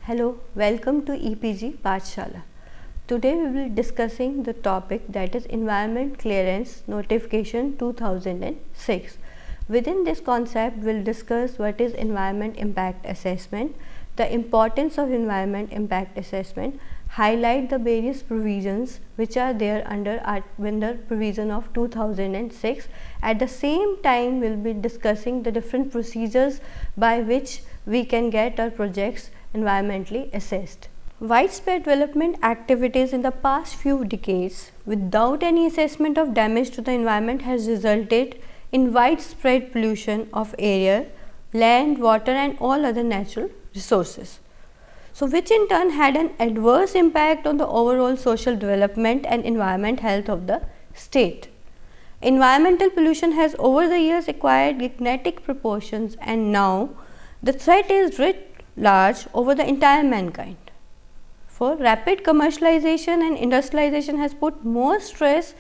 Hello, welcome to EPG Pathshala. Today we will be discussing the topic that is Environment Clearance Notification 2006. Within this concept, we will discuss what is Environment Impact Assessment, the importance of Environment Impact Assessment, highlight the various provisions which are there under provision of 2006. At the same time, we will be discussing the different procedures by which we can get our projects environmentally assessed. Widespread development activities in the past few decades without any assessment of damage to the environment has resulted in widespread pollution of air, land, water and all other natural resources. So which in turn had an adverse impact on the overall social development and environment health of the state. Environmental pollution has over the years acquired gigantic proportions and now the threat is writ large over the entire mankind. For rapid commercialization and industrialization has put more stress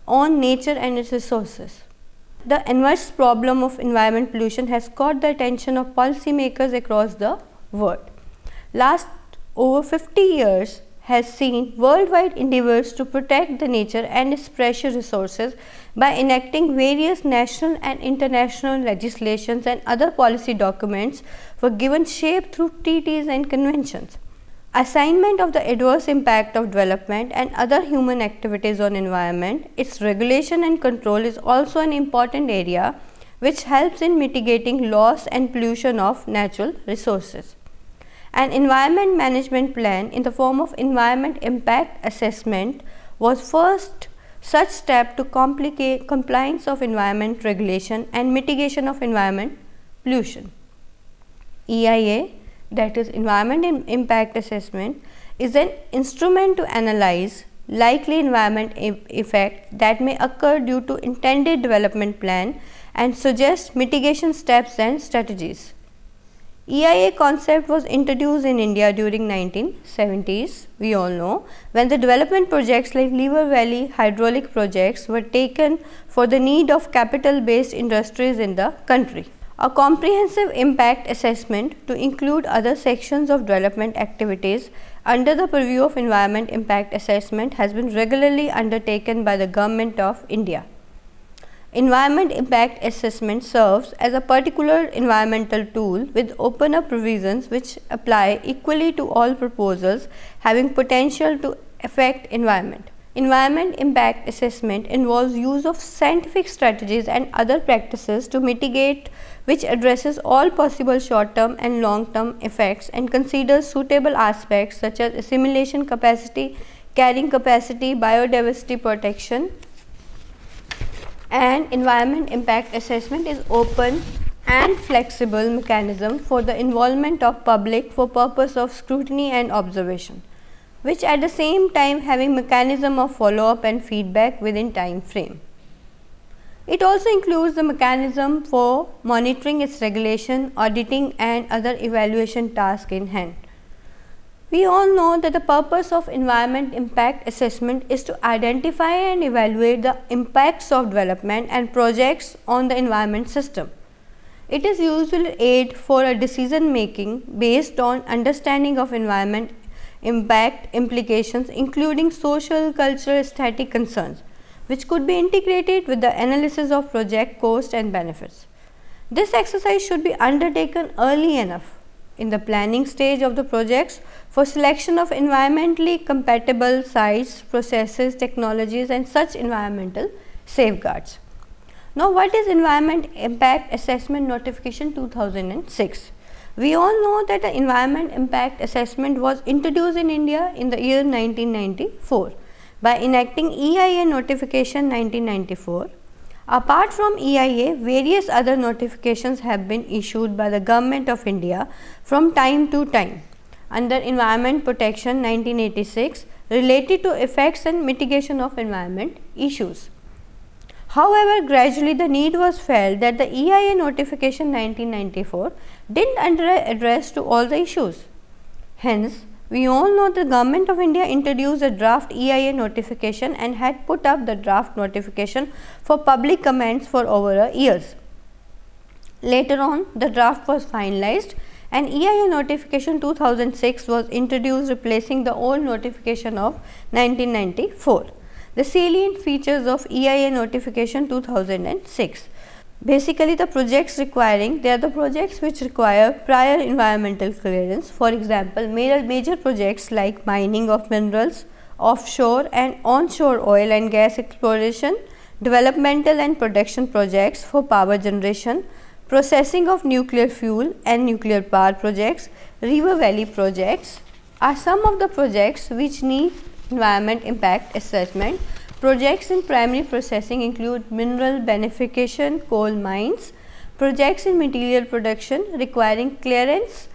on nature and its resources. The inverse problem of environment pollution has caught the attention of policymakers across the world. Last over 50 years has seen worldwide endeavors to protect the nature and its precious resources by enacting various national and international legislations and other policy documents were given shape through treaties and conventions. Assignment of the adverse impact of development and other human activities on environment, its regulation and control is also an important area which helps in mitigating loss and pollution of natural resources. An environment management plan in the form of environment impact assessment was first such step to complicate compliance of environment regulation and mitigation of environment pollution. EIA, that is Environment Impact Assessment, is an instrument to analyze likely environment effect that may occur due to intended development plan and suggest mitigation steps and strategies. EIA concept was introduced in India during 1970s, we all know, when the development projects like Lever Valley hydraulic projects were taken for the need of capital-based industries in the country. A comprehensive impact assessment to include other sections of development activities under the purview of environment impact assessment has been regularly undertaken by the Government of India. Environment impact assessment serves as a particular environmental tool with open-up provisions which apply equally to all proposals having potential to affect environment. Environment impact assessment involves use of scientific strategies and other practices to mitigate, which addresses all possible short-term and long-term effects and considers suitable aspects such as assimilation capacity, carrying capacity, biodiversity protection. And environment impact assessment is open and flexible mechanism for the involvement of public for purpose of scrutiny and observation, which at the same time having mechanism of follow-up and feedback within time frame. It also includes the mechanism for monitoring its regulation, auditing and other evaluation tasks in hand. We all know that the purpose of environment impact assessment is to identify and evaluate the impacts of development and projects on the environment system. It is usually aid for a decision making based on understanding of environment impact implications including social, cultural, aesthetic concerns, which could be integrated with the analysis of project cost and benefits. This exercise should be undertaken early enough in the planning stage of the projects for selection of environmentally compatible sites, processes, technologies and such environmental safeguards. Now, what is Environment Impact Assessment Notification 2006? We all know that the Environment Impact Assessment was introduced in India in the year 1994 by enacting EIA Notification 1994. Apart from EIA, various other notifications have been issued by the Government of India from time to time under Environment Protection 1986 related to effects and mitigation of environment issues. However, gradually the need was felt that the EIA Notification 1994 did not address to all the issues. Hence, we all know the Government of India introduced a draft EIA notification and had put up the draft notification for public comments for over years. Later on, the draft was finalized and EIA notification 2006 was introduced, replacing the old notification of 1994. The salient features of EIA notification 2006. Basically, the projects requiring, they are the projects which require prior environmental clearance. For example, major projects like mining of minerals, offshore and onshore oil and gas exploration, developmental and production projects for power generation, processing of nuclear fuel and nuclear power projects, river valley projects are some of the projects which need environment impact assessment. Projects in primary processing include mineral beneficiation, coal mines. Projects in material production requiring clearance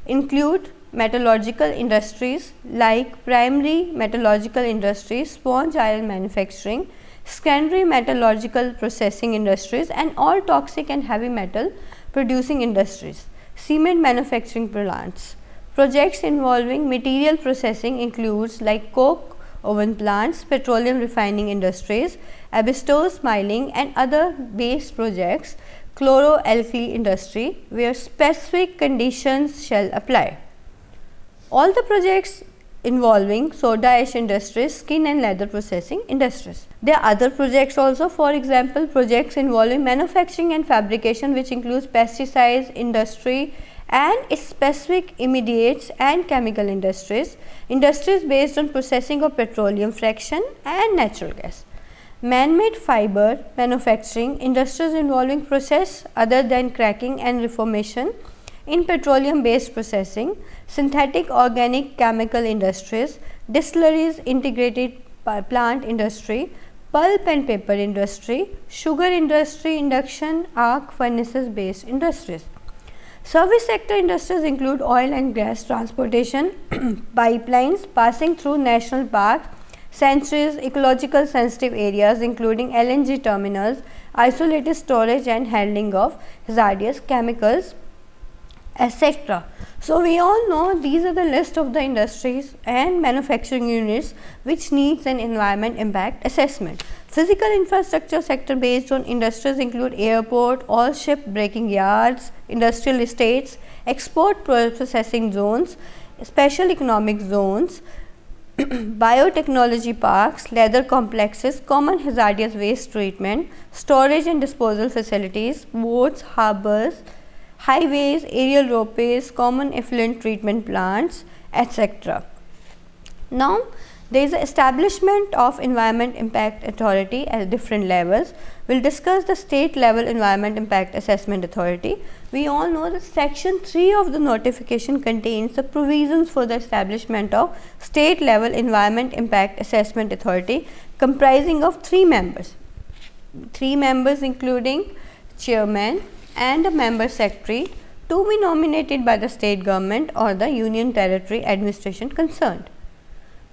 include metallurgical industries like primary metallurgical industries, sponge iron manufacturing, secondary metallurgical processing industries, and all toxic and heavy metal producing industries, cement manufacturing plants. Projects involving material processing includes like coke oven plants, petroleum refining industries, asbestos mining and other base projects, chloroalkali industry where specific conditions shall apply. All the projects involving soda ash industries, skin and leather processing industries. There are other projects also, for example, projects involving manufacturing and fabrication which includes pesticides industry and specific immediates and chemical industries, industries based on processing of petroleum fraction and natural gas. Man-made fiber manufacturing, industries involving process other than cracking and reformation in petroleum based processing, synthetic organic chemical industries, distilleries, integrated plant industry, pulp and paper industry, sugar industry, induction arc furnaces based industries. Service sector industries include oil and gas transportation, pipelines passing through national parks, sanctuaries, ecological sensitive areas including LNG terminals, isolated storage and handling of hazardous chemicals, etc. So, we all know these are the list of the industries and manufacturing units which needs an environment impact assessment. Physical infrastructure sector based on industries include airport, all ship breaking yards, industrial estates, export processing zones, special economic zones, biotechnology parks, leather complexes, common hazardous waste treatment, storage and disposal facilities, ports, harbors, highways, aerial ropeways, common effluent treatment plants, etc. Now, there is an establishment of Environment Impact Authority at different levels. We will discuss the state level Environment Impact Assessment Authority. We all know that section 3 of the notification contains the provisions for the establishment of state level Environment Impact Assessment Authority comprising of 3 members. 3 members including chairman and a member secretary to be nominated by the state government or the union territory administration concerned.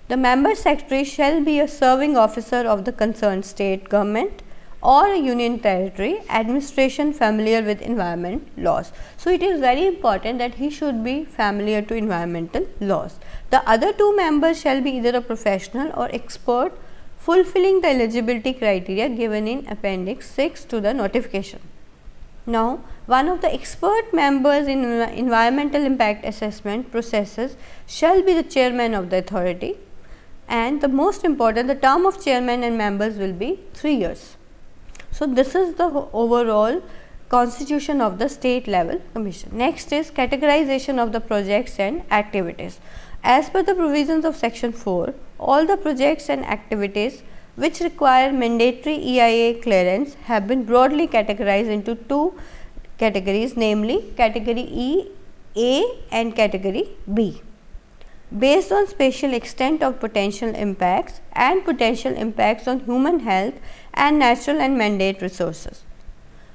The member secretary shall be a serving officer of the concerned state government or a union territory administration familiar with environment laws. So, it is very important that he should be familiar to environmental laws. The other 2 members shall be either a professional or expert fulfilling the eligibility criteria given in appendix 6 to the notification. Now, one of the expert members in environmental impact assessment processes shall be the chairman of the authority, and the most important, the term of chairman and members will be 3 years. So, this is the overall constitution of the state level commission. Next is categorization of the projects and activities. As per the provisions of section 4, all the projects and activities which require mandatory EIA clearance have been broadly categorized into 2 categories, namely category E A and category B. Based on spatial extent of potential impacts and potential impacts on human health and natural and man-made resources.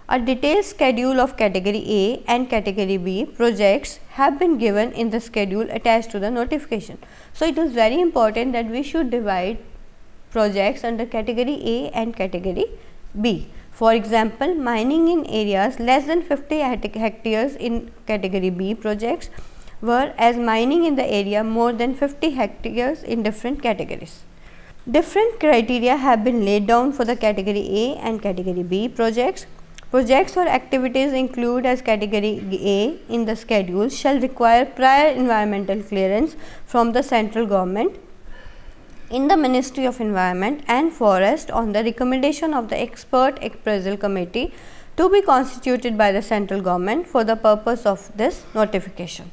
A detailed schedule of category A and category B projects have been given in the schedule attached to the notification. So, it is very important that we should divide projects under category A and category B. For example, mining in areas less than 50 hectares in category B projects, whereas mining in the area more than 50 hectares in different categories. Different criteria have been laid down for the category A and category B projects. projects or activities included as category A in the schedule shall require prior environmental clearance from the central government in the Ministry of Environment and Forest on the recommendation of the expert appraisal committee to be constituted by the central government for the purpose of this notification.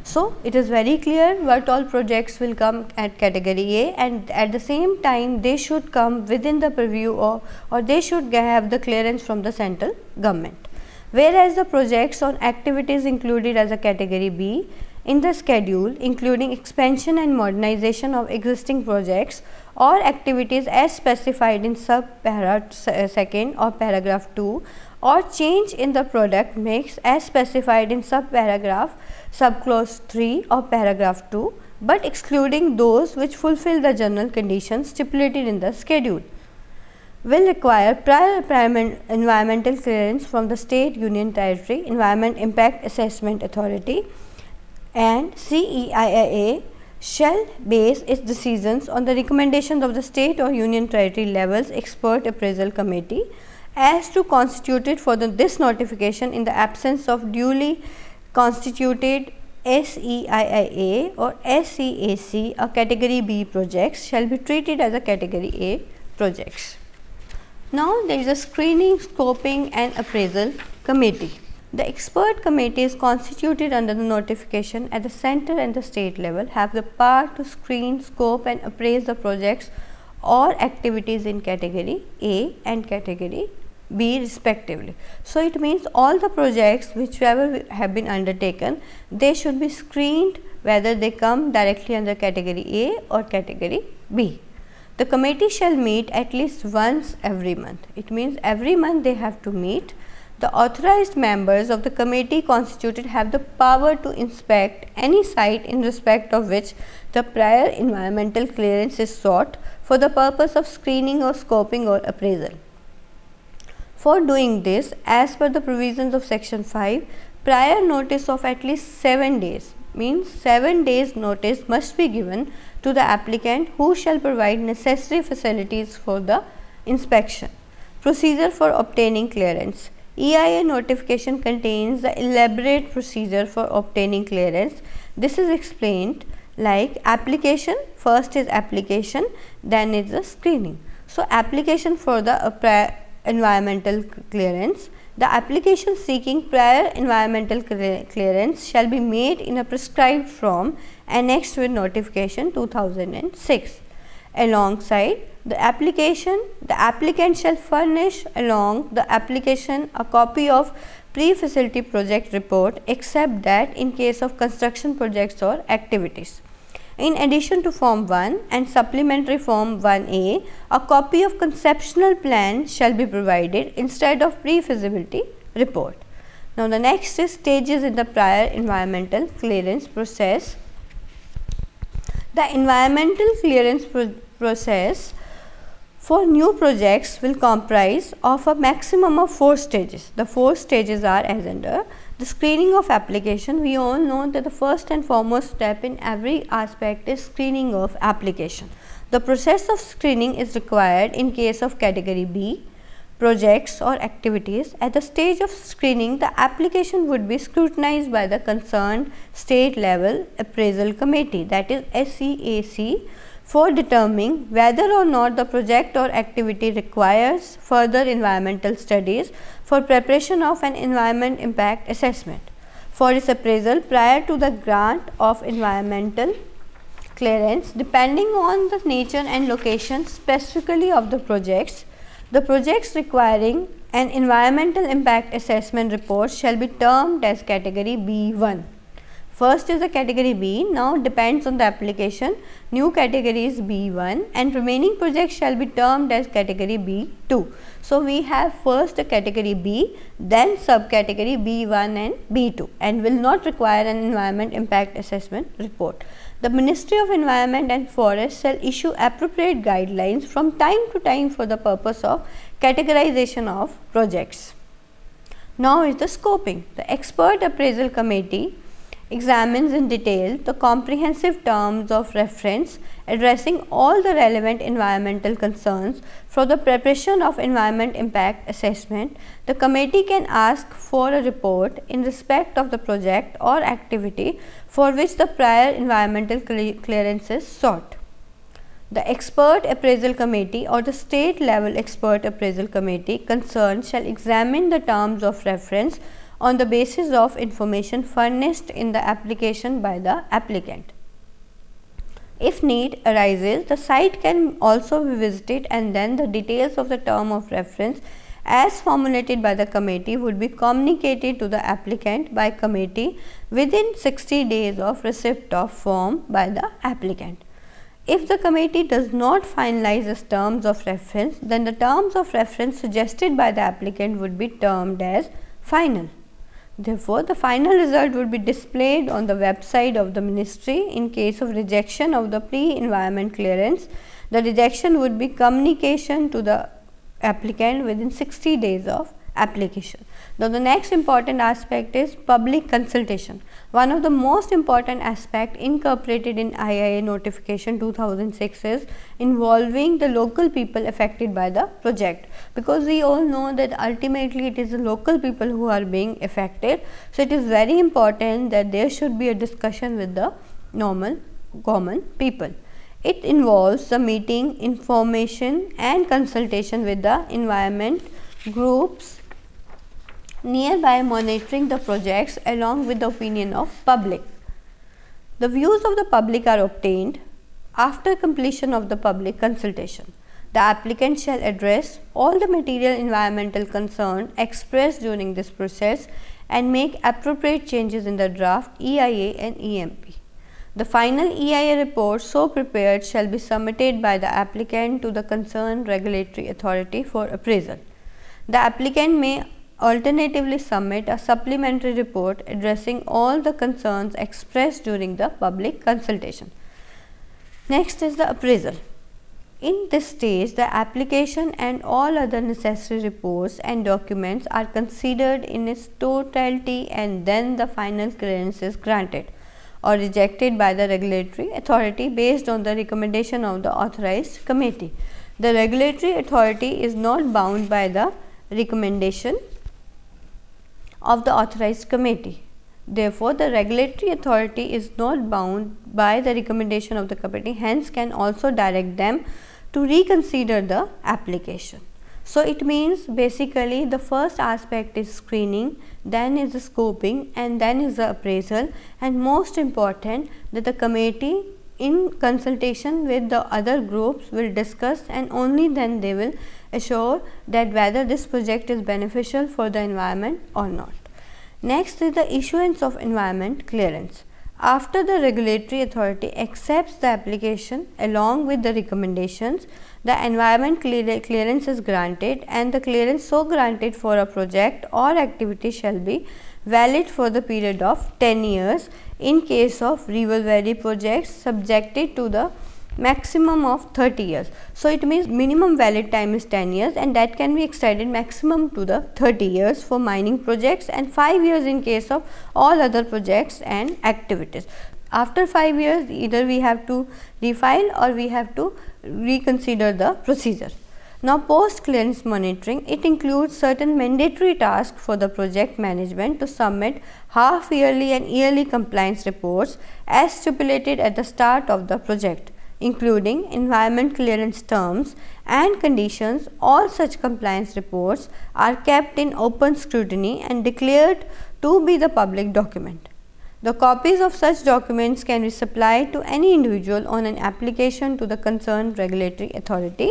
So, it is very clear what all projects will come at category A, and at the same time they should come within the purview or they should have the clearance from the central government. Whereas the projects or activities included as a category B in the schedule, including expansion and modernization of existing projects or activities as specified in sub-para 2 or paragraph 2, or change in the product mix as specified in sub-paragraph subclause 3 or paragraph 2, but excluding those which fulfill the general conditions stipulated in the schedule, will require prior environmental clearance from the State, Union Territory Environment Impact Assessment Authority, and CEIA shall base its decisions on the recommendations of the State or Union Territory levels expert appraisal committee as to constituted for this notification in the absence of duly constituted SEIA or SEAC. A category B projects shall be treated as a category A projects. Now, there is a screening, scoping and appraisal committee. The expert committee is constituted under the notification at the center and the state level, have the power to screen, scope and appraise the projects or activities in category A and category B respectively. So, it means all the projects whichever have been undertaken, they should be screened whether they come directly under category A or category B. The committee shall meet at least once every month. It means every month they have to meet. The authorized members of the committee constituted have the power to inspect any site in respect of which the prior environmental clearance is sought for the purpose of screening or scoping or appraisal. For doing this, as per the provisions of section 5, prior notice of at least 7 days, means 7 days notice must be given to the applicant, who shall provide necessary facilities for the inspection. Procedure for obtaining clearance. EIA notification contains the elaborate procedure for obtaining clearance. This is explained like application. First is application, then is the screening. So, application for the environmental clearance. The application seeking prior environmental clearance shall be made in a prescribed form annexed with notification 2006. Alongside the application, the applicant shall furnish along the application a copy of pre-facility project report, except that in case of construction projects or activities. In addition to Form 1 and Supplementary Form 1A, a copy of conceptual plan shall be provided instead of pre-feasibility report. Now, the next is stages in the prior environmental clearance process. The environmental clearance process for new projects will comprise of a maximum of 4 stages. The 4 stages are as under: the screening of application. We all know that the first and foremost step in every aspect is screening of application. The process of screening is required in case of category B projects or activities. At the stage of screening, the application would be scrutinized by the concerned state level appraisal committee, that is SEAC, for determining whether or not the project or activity requires further environmental studies for preparation of an environment impact assessment. For its appraisal prior to the grant of environmental clearance, depending on the nature and location specifically of the projects requiring an environmental impact assessment report shall be termed as category B1. First is the category B. Now, depends on the application. New category is B1 and remaining projects shall be termed as category B2. So, we have first the category B, then subcategory B1 and B2, and will not require an environment impact assessment report. The Ministry of Environment and Forest shall issue appropriate guidelines from time to time for the purpose of categorization of projects. Now is the scoping. The expert appraisal committee examines in detail the comprehensive terms of reference addressing all the relevant environmental concerns. For the preparation of environment impact assessment, the committee can ask for a report in respect of the project or activity for which the prior environmental clearance is sought. The expert appraisal committee or the state level expert appraisal committee concerned shall examine the terms of reference on the basis of information furnished in the application by the applicant. If need arises, the site can also be visited, and then the details of the term of reference as formulated by the committee would be communicated to the applicant by committee within 60 days of receipt of form by the applicant. If the committee does not finalize its terms of reference, then the terms of reference suggested by the applicant would be termed as final. Therefore, the final result would be displayed on the website of the ministry. In case of rejection of the pre-environment clearance, the rejection would be communication to the applicant within 60 days of application. Now, the next important aspect is public consultation. One of the most important aspects incorporated in IIA notification 2006 is involving the local people affected by the project, because we all know that ultimately it is the local people who are being affected. So, it is very important that there should be a discussion with the normal common people. It involves the meeting, information and consultation with the environment groups nearby, monitoring the projects along with the opinion of public. The views of the public are obtained after completion of the public consultation. The applicant shall address all the material environmental concern expressed during this process and make appropriate changes in the draft EIA and EMP. The final EIA report so prepared shall be submitted by the applicant to the concerned regulatory authority for appraisal. The applicant may alternatively submit a supplementary report addressing all the concerns expressed during the public consultation. Next is the appraisal. In this stage, the application and all other necessary reports and documents are considered in its totality, and then the final clearance is granted or rejected by the regulatory authority based on the recommendation of the authorized committee. The regulatory authority is not bound by the recommendation of the authorized committee. Therefore, the regulatory authority is not bound by the recommendation of the committee, hence can also direct them to reconsider the application. So, it means basically the first aspect is screening, then is the scoping, and then is the appraisal, and most important that the committee in consultation with the other groups will discuss, and only then they will assure that whether this project is beneficial for the environment or not. Next is the issuance of environment clearance. After the regulatory authority accepts the application along with the recommendations, the environment clearance is granted, and the clearance so granted for a project or activity shall be valid for the period of 10 years in case of river valley projects subjected to the maximum of 30 years. So, it means minimum valid time is 10 years, and that can be extended maximum to the 30 years for mining projects, and 5 years in case of all other projects and activities. After 5 years, either we have to refile or we have to reconsider the procedure. Now, post clearance monitoring, it includes certain mandatory tasks for the project management to submit half yearly and yearly compliance reports as stipulated at the start of the project, including environment clearance terms and conditions. All such compliance reports are kept in open scrutiny and declared to be the public document. The copies of such documents can be supplied to any individual on an application to the concerned regulatory authority,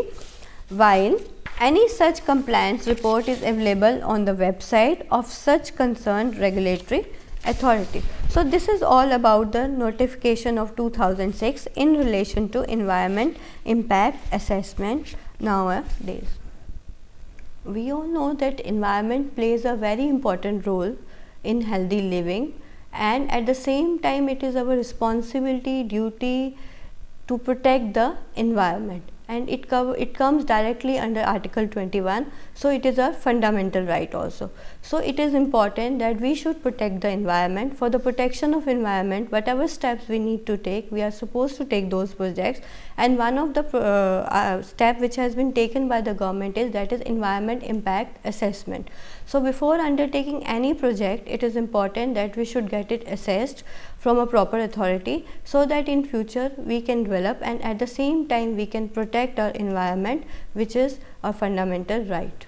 while any such compliance report is available on the website of such concerned regulatory authority. So, this is all about the notification of 2006 in relation to environment impact assessment nowadays. We all know that environment plays a very important role in healthy living, and at the same time it is our responsibility, duty to protect the environment. and it comes directly under Article 21, so it is a fundamental right also. So it is important that we should protect the environment. For the protection of environment, whatever steps we need to take, we are supposed to take those projects, and one of the step which has been taken by the government is that is environment impact assessment. So before undertaking any project, it is important that we should get it assessed from a proper authority, so that in future we can develop and at the same time we can protect our environment, which is a fundamental right.